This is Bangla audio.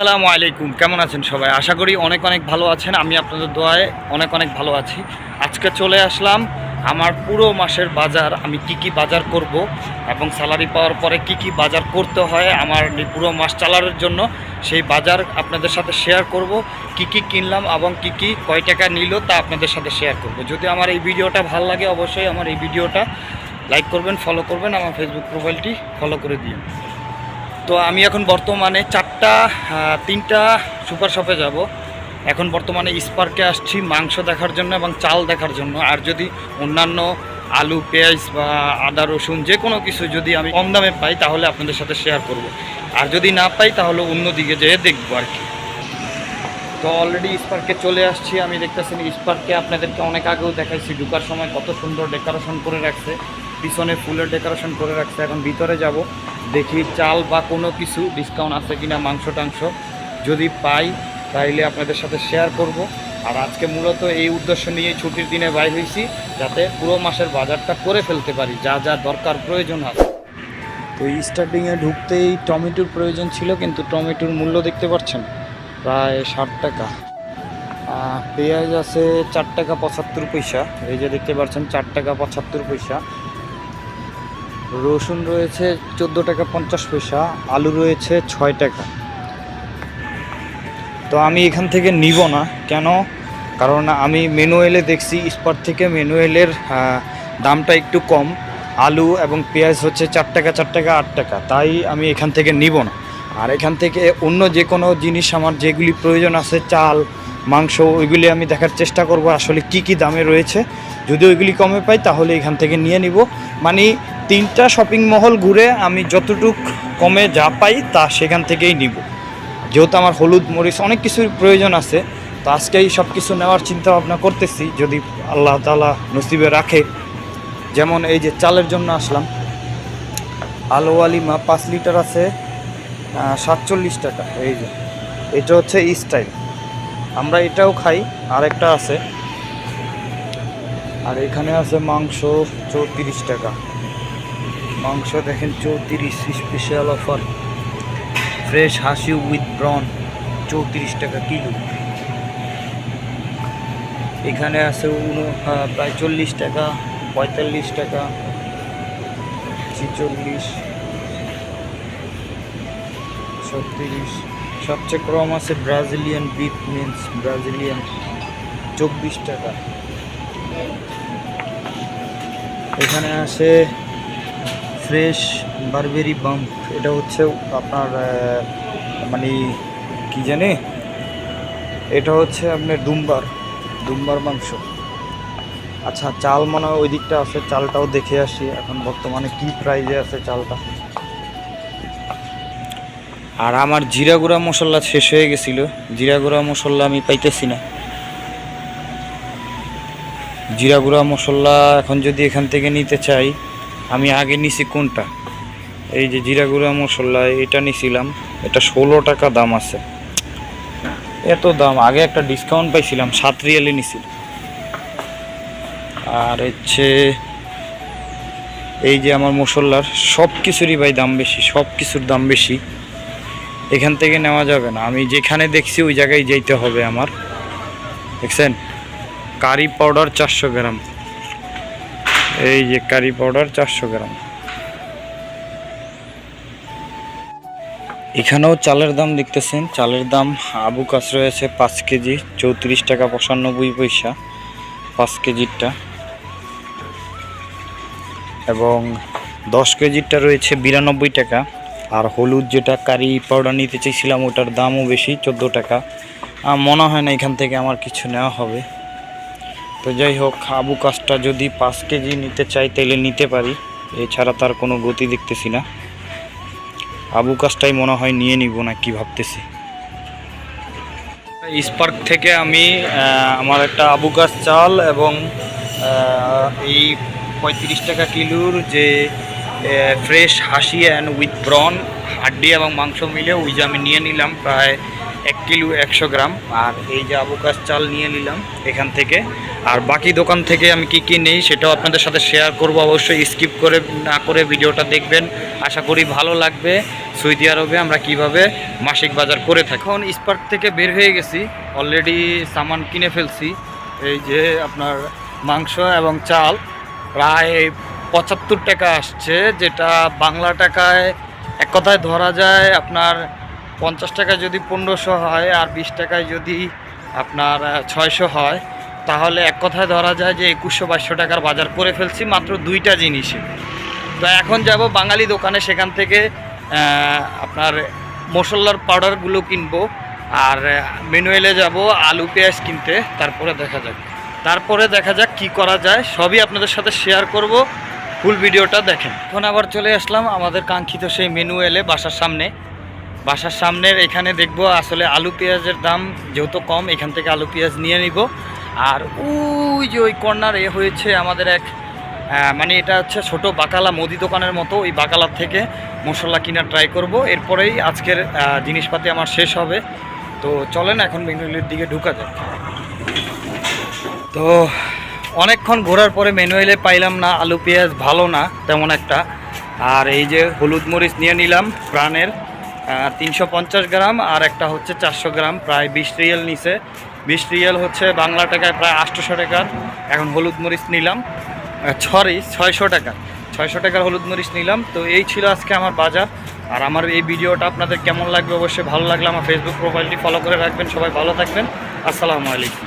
আসসালামু আলাইকুম, কেমন আছেন সবাই? আশা করি অনেক অনেক ভালো আছেন। আমি আপনাদের দোয়ায় অনেক অনেক ভালো আছি। আজকে চলে আসলাম আমার পুরো মাসের বাজার, আমি কি কি বাজার করব এবং স্যালারি পাওয়ার পরে কি কি বাজার করতে হয় আমার এই পুরো মাস চালানোর জন্য, সেই বাজার আপনাদের সাথে শেয়ার করব। কি কি কিনলাম এবং কি কি কয় টাকা নিল তা আপনাদের সাথে শেয়ার করব। যদি আমার এই ভিডিওটা ভালো লাগে অবশ্যই আমার এই ভিডিওটা লাইক করবেন, ফলো করবেন, আমার ফেসবুক প্রোফাইলটি ফলো করে দিন। তো আমি এখন বর্তমানে তিনটা সুপার শপে যাব। এখন বর্তমানে স্পার্কে আসছি মাংস দেখার জন্য এবং চাল দেখার জন্য। আর যদি অন্যান্য আলু, পেঁয়াজ বা আদা, রসুন যে কোনো কিছু যদি আমি কম দামে পাই তাহলে আপনাদের সাথে শেয়ার করব। আর যদি না পাই তাহলে অন্যদিকে যেয়ে দেখবো আর কি। তো অলরেডি স্পার্কে চলে আসছি। আমি দেখতেছি স্পার্কে আপনাদেরকে অনেক আগেও দেখাইছি, ঢুকার সময় কত সুন্দর ডেকোরেশন করে রাখছে, পিছনে ফুলের ডেকোরেশন করে রাখছে। এখন ভিতরে যাব, দেখি চাল বা কোনো কিছু ডিসকাউন্ট আছে কিনা, মাংস টাংস যদি পাই তাইলে আপনাদের সাথে শেয়ার করব। আর আজকে মূলত এই উদ্দেশ্য নিয়ে ছুটির দিনে বাইর হয়েছি, যাতে পুরো মাসের বাজারটা করে ফেলতে পারি, যা যা দরকার প্রয়োজন আছে। তো স্টার্টিংয়ে ঢুকতেই টমেটোর প্রয়োজন ছিল, কিন্তু টমেটোর মূল্য দেখতে পাচ্ছেন প্রায় 60 টাকা। পেঁয়াজ আছে 4 টাকা 75 পয়সা, এই যে দেখতে পাচ্ছেন 4 টাকা 75 পয়সা। রসুন রয়েছে 14 টাকা 50 পয়সা। আলু রয়েছে 6 টাকা। তো আমি এখান থেকে নিব না, কেন? কারণ আমি ম্যানুয়ালে দেখছি স্পট থেকে ম্যানুয়ালের দামটা একটু কম। আলু এবং পেঁয়াজ হচ্ছে 4 টাকা 4 টাকা 8 টাকা, তাই আমি এখান থেকে নিব না। আর এখান থেকে অন্য যে কোনো জিনিস আমার যেগুলি প্রয়োজন আছে, চাল, মাংস, ওইগুলি আমি দেখার চেষ্টা করব আসলে কি কি দামে রয়েছে। যদি ওইগুলি কমে পাই তাহলে এখান থেকে নিয়ে নিব। মানে তিনটা শপিং মহল ঘুরে আমি যতটুক কমে যা পাই তা সেখান থেকেই নিব। যেহেতু আমার হলুদ, মরিচ অনেক কিছুর প্রয়োজন আছে, তো আজকেই সব কিছু নেওয়ার চিন্তা ভাবনা করতেছি, যদি আল্লাহ তাআলা নসিবে রাখে। যেমন এই যে চালের জন্য আসলাম, আলো আলিমা 5 লিটার আছে 47 টাকা। এই যে এটা হচ্ছে স্টাইল, আমরা এটাও খাই। আরেকটা আছে, আর এখানে আছে মাংস 34 টাকা। মাংস দেখেন 34, স্পেশাল অফার, ফ্রেশ হাসি উইথ ব্রন 34 টাকা কিলো। এখানে আছে প্রায় 40 টাকা, 45 টাকা, 46, 36। সবচেয়ে কম আছে ব্রাজিলিয়ান বিফ মিন্স, ব্রাজিলিয়ান 24 টাকা। এখানে আছে ফ্রেশ বারবেরি বাম্প, এটা হচ্ছে আপনার মানে কি জানে, এটা হচ্ছে আপনার দুম্বার মাংস। আচ্ছা, চাল মনে হয় ওই দিকটা আছে, চালটাও দেখে আসি এখন বর্তমানে কি প্রাইজে আছে চালটা। আর আমার জিরা গুঁড়া মশলা শেষ হয়ে গেছিল, জিরা গুঁড়া মশলা আমি পাইতেছি না। জিরা গুঁড়া মশলা এখন যদি এখান থেকে নিতে চাই, আমি আগে নিছি কোনটা, এই যে জিরা গুঁড়া মশলা, এটা নিছিলাম, এটা 16 টাকা দাম আছে। এত দাম, আগে একটা ডিসকাউন্ট পাইছিলাম 7 রিয়ালে নিছিল। আর হচ্ছে এই যে আমার মশলার সব কিছুরই ভাই দাম বেশি, সব কিছুর দাম বেশি, এখান থেকে নেওয়া যাবে না। আমি যেখানে দেখছি ওই জায়গায় যেতে হবে আমার। দেখছেন কারি পাউডার 400 গ্রাম, এই যে কারি পাউডার 400 গ্রাম। এখানেও চালের দাম দেখতেছেন, চালের দাম আবু কাস রয়েছে 5 কেজি 34 টাকা 95 পয়সা 5 কেজিরটা, এবং 10 কেজিরটা রয়েছে 92 টাকা। আর হলুদ যেটা কারি পাউডার নিতে চাইছিলাম ওটার দামও বেশি 14 টাকা। মনে হয় না এখান থেকে আমার কিছু নেওয়া হবে। তো যাই হোক, আবু কাসটা যদি 5 কেজি নিতে চাই তাহলে নিতে পারি, এছাড়া তার কোনো গতি দেখতেছি না। আবু কাসটাই মনে হয় নিয়ে নিব না কি ভাবতেছি। স্পার্ক থেকে আমি আমার একটা আবু কাস চাল এবং এই 35 টাকা কিলোর যে ফ্রেশ হাসি অ্যান্ড উইথ ব্রন, হাড্ডি এবং মাংস মিলে ওই যে আমি নিয়ে নিলাম প্রায় 1 কিলো 100 গ্রাম। আর এই যে আবুকাস চাল নিয়ে নিলাম এখান থেকে। আর বাকি দোকান থেকে আমি কি কি নেই সেটাও আপনাদের সাথে শেয়ার করব। অবশ্যই স্কিপ করে না করে ভিডিওটা দেখবেন, আশা করি ভালো লাগবে। সৌদি আরবে আমরা কিভাবে মাসিক বাজার করে থাকি। এখন স্পার্ক থেকে বের হয়ে গেছি, অলরেডি সামান কিনে ফেলছি। এই যে আপনার মাংস এবং চাল প্রায় 75 টাকা আসছে, যেটা বাংলা টাকায় এক কথায় ধরা যায় আপনার 50 টাকায় যদি 1500 হয় আর 20 টাকায় যদি আপনার 600 হয়, তাহলে এক কথায় ধরা যায় যে 2100-2200 টাকার বাজার করে ফেলছি মাত্র 2টা জিনিসে। তো এখন যাব বাঙালি দোকানে, সেখান থেকে আপনার মশলার পাউডারগুলো কিনবো। আর ম্যানুয়ালে যাব আলু পেঁয়াজ কিনতে। তারপরে দেখা যাক কি করা যায়, সবই আপনাদের সাথে শেয়ার করব। ফুল ভিডিওটা দেখেন। এখন আবার চলে আসলাম আমাদের কাঙ্ক্ষিত সেই ম্যানুয়ালে বাসার সামনের এখানে দেখব আসলে আলু পেঁয়াজের দাম যেহেতু কম, এখান থেকে আলু পেঁয়াজ নিয়ে নিব। আর ওই যে ওই কর্নার হয়েছে আমাদের এক মানে এটা হচ্ছে ছোট বাকালা মুদি দোকানের মতো, ওই বাকালার থেকে মশলা কিনা ট্রাই করব। এরপরেই আজকের জিনিসপাতি আমার শেষ হবে। তো চলেন এখন ম্যানুয়ালের দিকে ঢুকা যাক। তো অনেকক্ষণ ঘোরার পরে ম্যানুয়ালে পাইলাম না, আলু পেঁয়াজ ভালো না তেমন একটা। আর এই যে হলুদ মরিচ নিয়ে নিলাম প্রাণের 350 গ্রাম, আর একটা হচ্ছে 400 গ্রাম, প্রায় 20 রিয়াল নিচে। 20 রিয়াল হচ্ছে বাংলা টাকায় প্রায় 800 টাকার। এখন হলুদ মরিচ নিলাম 600 টাকার হলুদ মরিচ নিলাম। তো এই ছিল আজকে আমার বাজার। আর আমার এই ভিডিওটা আপনাদের কেমন লাগবে, অবশ্যই ভালো লাগলে আমার ফেসবুক প্রোফাইলটি ফলো করে রাখবেন। সবাই ভালো থাকবেন, আসসালামু আলাইকুম।